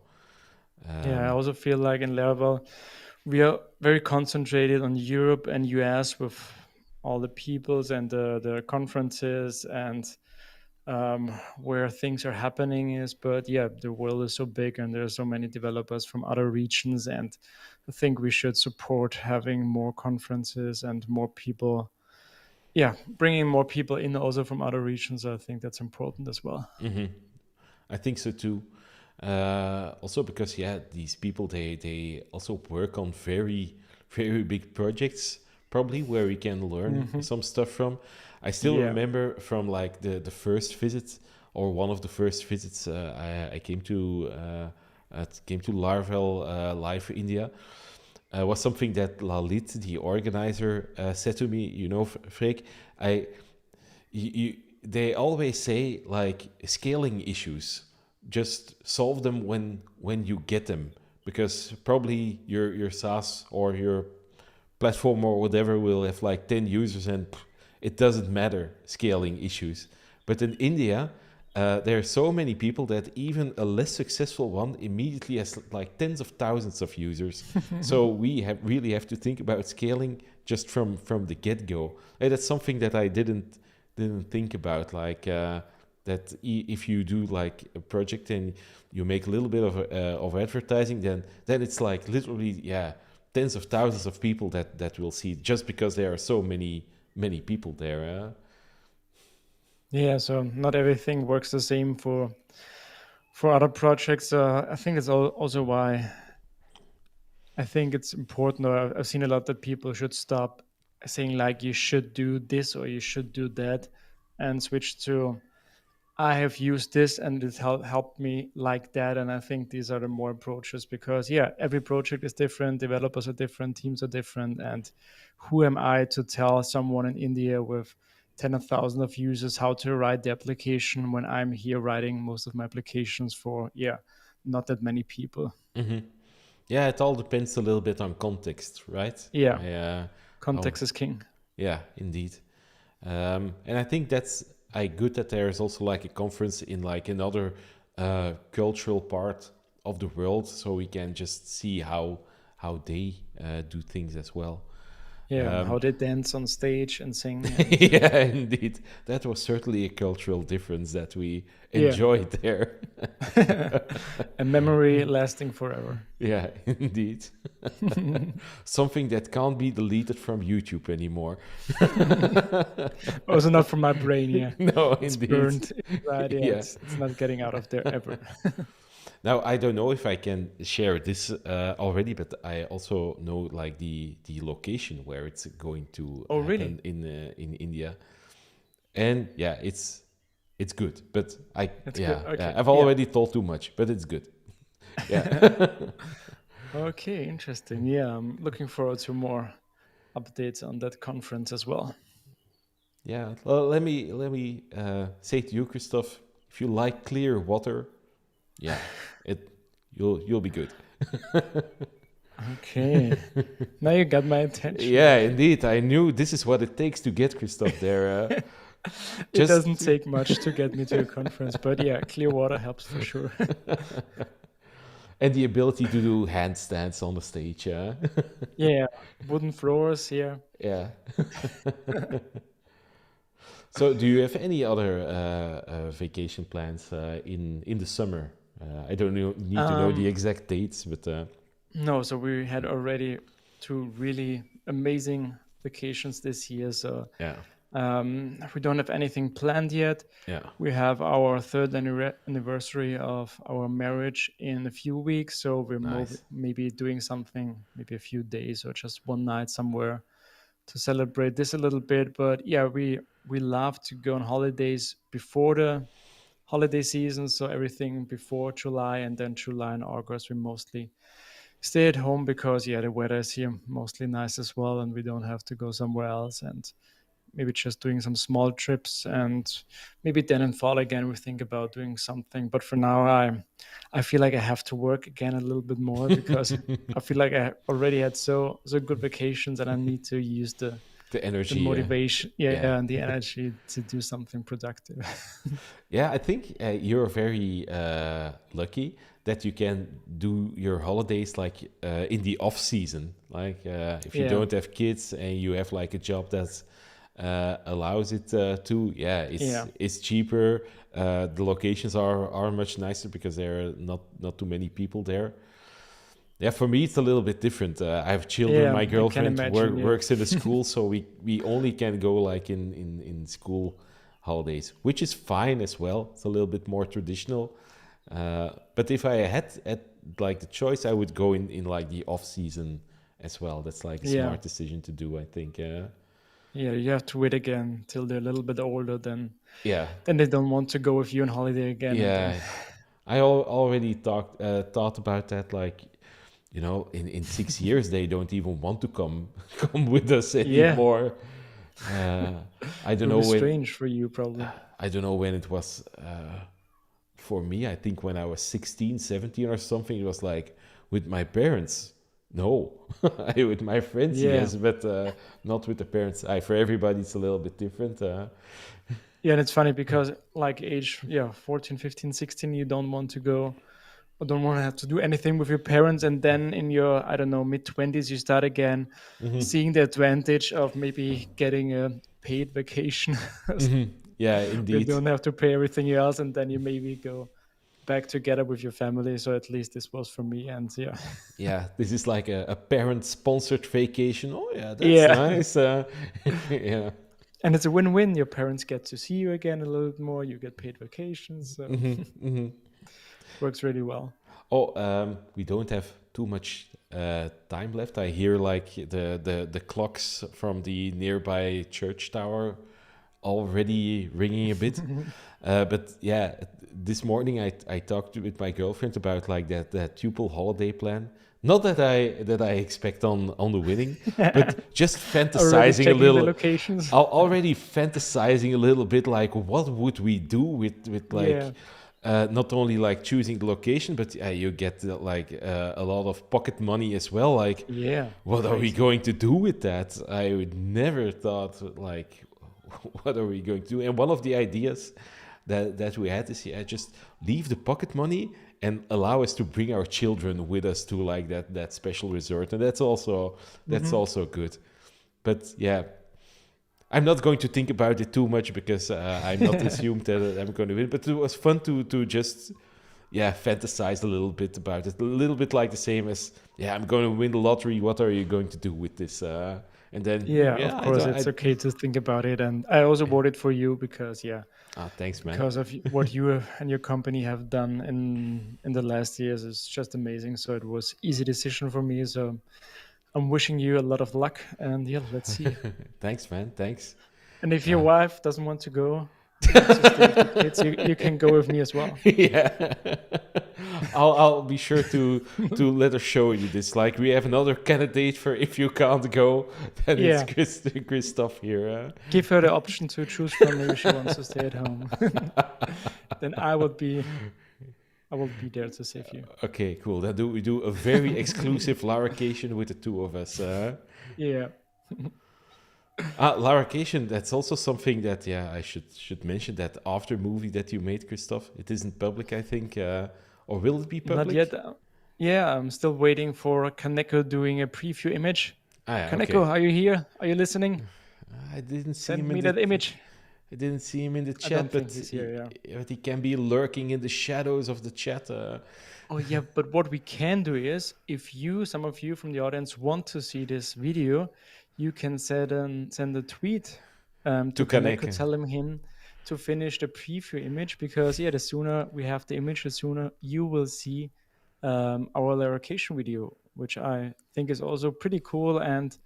Yeah, I um, also feel like in Laravel, we are very concentrated on Europe and US with all the peoples and the conferences and where things are happening is. But yeah, the world is so big and there are so many developers from other regions. And I think we should support having more conferences and more people. Yeah, bringing more people in also from other regions. I think that's important as well. mhm. I think so too. Also because yeah, these people they also work on very big projects probably where we can learn Hmm. some stuff from. I still Yeah. remember from like the first visit or one of the first visits I came to Laravel Live India. Was something that Lalit, the organizer, said to me. You know, Freek, I you they always say like scaling issues, just solve them when you get them, because probably your SaaS or your platform or whatever will have like 10 users and it doesn't matter scaling issues. But in India, there are so many people that even a less successful one immediately has like tens of thousands of users. So we really have to think about scaling just from the get-go. And that's something that I didn't think about, like that if you do like a project and you make a little bit of advertising, then it's like literally tens of thousands of people that will see it, just because there are so many people there. Yeah, so not everything works the same for other projects. I think it's also why I think it's important, or I've seen a lot that people should stop saying like you should do this or you should do that, and switch to I have used this and it helped me like that. And I think these are the more approaches, because yeah, every project is different, developers are different, teams are different, and who am I to tell someone in India with 10,000 of users how to write the application when I'm here writing most of my applications for not that many people. Hmm. Yeah, it all depends a little bit on context, right? Yeah, How, context is king. yeah, indeed. And I think that's good that there is also like a conference in like another cultural part of the world, so we can just see how they do things as well. Yeah, how they dance on stage and sing. And Yeah, indeed, that was certainly a cultural difference that we yeah, enjoyed there. a memory lasting forever. Yeah, indeed. Something that can't be deleted from YouTube anymore. Also not from my brain. Yeah, No, it's indeed. burned inside. Yeah, Yeah. it's not getting out of there ever. Now, I don't know if I can share this already, but I also know like the location where it's going to Oh, happen really? in India, and yeah, it's good. But That's good. Okay. I've Yeah. already told too much, but it's good. Yeah. Okay, interesting. Yeah, I'm looking forward to more updates on that conference as well. Yeah. Well, let me say to you, Christoph, if you like clear water, yeah, it you'll be good. Okay. Now you got my attention. Yeah, indeed. I knew this is what it takes to get Christoph there. It Just doesn't take much to get me to a conference, but yeah, clear water helps for sure. and the ability to do handstands on the stage. Yeah, wooden floors. Yeah. Yeah. So, do you have any other vacation plans in the summer? I don't need to know the Um, exact dates, but no, so we had already two really amazing vacations this year. So yeah, we don't have anything planned yet. yeah, We have our third anniversary of our marriage in a few weeks. So we're nice. maybe doing something, maybe a few days or just one night somewhere to celebrate this a little bit. But yeah, we love to go on holidays before the holiday season. So everything before July, and then July and August, we mostly stay at home because yeah, the weather is here mostly nice as well, and we don't have to go somewhere else. And maybe just doing some small trips, and maybe then in fall again we think about doing something. But for now, I feel like I have to work again a little bit more, because I feel like I already had so good vacations, and I need to use The the energy. motivation, Yeah. and the energy to do something productive. Yeah, I think you're very lucky that you can do your holidays like in the off season. Like if you Yeah, don't have kids and you have like a job that allows it to, yeah, yeah, it's cheaper. The locations are much nicer because there are not too many people there. Yeah, for me it's a little bit different. I have children. yeah, My I can girlfriend imagine. Yeah, works in a school, so we only can go like in school holidays, which is fine as well. It's a little bit more traditional. But if I had like the choice, I would go in like the off season as well. That's like a yeah, smart decision to do, I think. yeah. You have to wait again till they're a little bit older, Yeah, then they don't want to go with you on holiday again, and then yeah. I already thought about that. Like, in 6 years they don't even want to come with us yeah, anymore. I it don't will know be when. strange for you probably. I don't know when it was for me. I think when I was 16, 17 or something, it was like with my parents. No, with my friends, Yeah. yes, but not with the parents. For everybody, it's a little bit different. Yeah, and it's funny because like age, 14, 15, 16, you don't want to go or don't want to have to do anything with your parents. And then in your, I don't know, mid-20s, you start again seeing the advantage of maybe getting a paid vacation Yeah, where you indeed. don't have to pay everything else. And then you maybe go back together with your family. So at least this was for me. And yeah. Yeah, this is like a parent-sponsored vacation. Oh yeah, that's Yeah. nice. Yeah. And it's a win-win. Your parents get to see you again a little bit more. You get paid vacations. So works really well. Oh, we don't have too much time left. I hear like the clocks from the nearby church tower already ringing a bit. But yeah, this morning I talked with my girlfriend about like that tuple holiday plan. Not that I expect on the winning, but just Already fantasizing a checking the little. locations. Already fantasizing a little bit, like what would we do with like. Yeah. Not only like choosing the location, but you get like a lot of pocket money as well. Like, Yeah. what are we Crazy. going to do with that? I would never thought like, what are we going to do? And one of the ideas that we had is just leave the pocket money and allow us to bring our children with us to like that special resort, and that's also good. But yeah, I'm not going to think about it too much because I'm not assumed that I'm going to win. But it was fun to just fantasize a little bit about it. A little bit like the same as I'm going to win the lottery. What are you going to do with this? And then Yeah, of course, I it's okay to think about it. And I also voted for you because, thanks, man. because of what you and your company have done in the last years is just amazing. So it was easy decision for me. So I'm wishing you a lot of luck. And let's see. Thanks, man. Thanks. And if your wife doesn't want to go, wants to stay with the kids, you can go with me as well. Yeah, I'll be sure to let her show you this. Like we have another candidate for if you can't go, then Yeah. it's Christoph here. Give her the option to choose from. Maybe she wants to stay at home. Then I will be there to save you. Okay, cool. Then we do a very exclusive Larvacation with the two of us. Yeah. Larvacation, that's also something that I should mention, that after movie that you made, Christoph. It isn't public, I think, or will it be public? Not yet. Yeah, I'm still waiting for Kaneko doing a preview image. Kaneko, okay. are you here? Are you listening? I didn't see Send him me in that image. I didn't see him in the I chat, don't think he's here, but he can be lurking in the shadows of the chat. Oh yeah, but what we can do is, if some of you from the audience want to see this video, you can send a tweet to Kaneko, telling him to finish the preview image, because the sooner we have the image, the sooner you will see our Larvacation video, which I think is also pretty cool and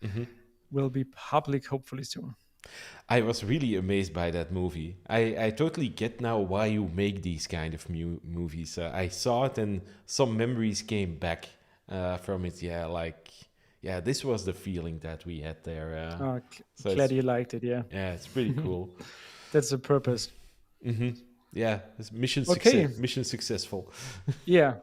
will be public hopefully soon. I was really amazed by that movie. I totally get now why you make these kind of movies. I saw it and some memories came back from it. This was the feeling that we had there. Glad you liked it, yeah. Yeah, it's pretty cool. That's the purpose. Yeah, it's mission successful. Yeah.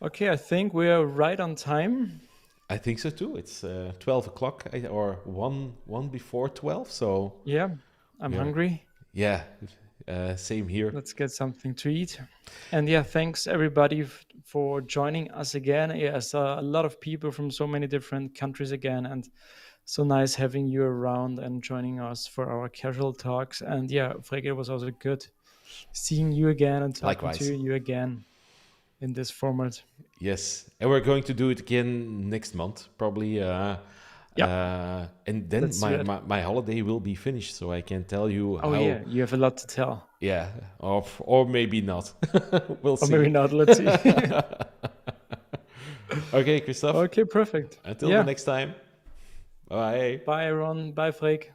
Okay, I think we're right on time. I think so too. It's 12 o'clock or one before 12. So yeah, I'm hungry. Yeah, same here. Let's get something to eat. And thanks everybody for joining us again. I saw a lot of people from so many different countries again, and so nice having you around and joining us for our casual talks. And Frege, it was also good seeing you again and talking to you again in this format. Yes, and we're going to do it again next month, probably. And then my holiday will be finished, so I can tell you. Oh yeah, you have a lot to tell. Yeah, or maybe not. We'll see. Or maybe not. Let's see. Okay, Christoph. Okay, perfect. Until the next time. Bye. Bye, everyone. Bye, Freek.